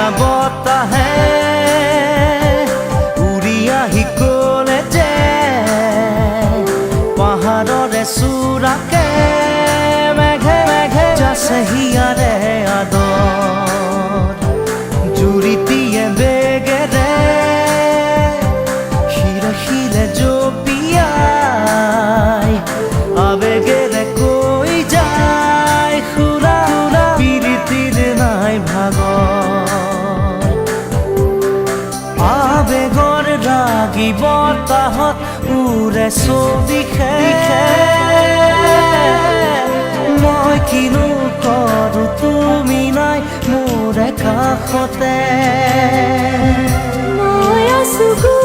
ঠাণ্ডা বতাহে উৰি আহি গ'লে যে পাহাৰৰে চূড়াকে মেঘে মেঘে যাছে হিয়াৰে আদৰ জুৰিটিয়ে বেগেৰে শিৰে শিৰে জপিয়াই আবেগেৰে কৈ যায় সুৰা সুৰা পিৰিতিৰ নাই ভাগৰ আবেগৰ ৰাগী বতাহত উৰে চদিশে মই কিনো কৰোঁ তুমি নাই মোৰ কাষতে মই আছোঁ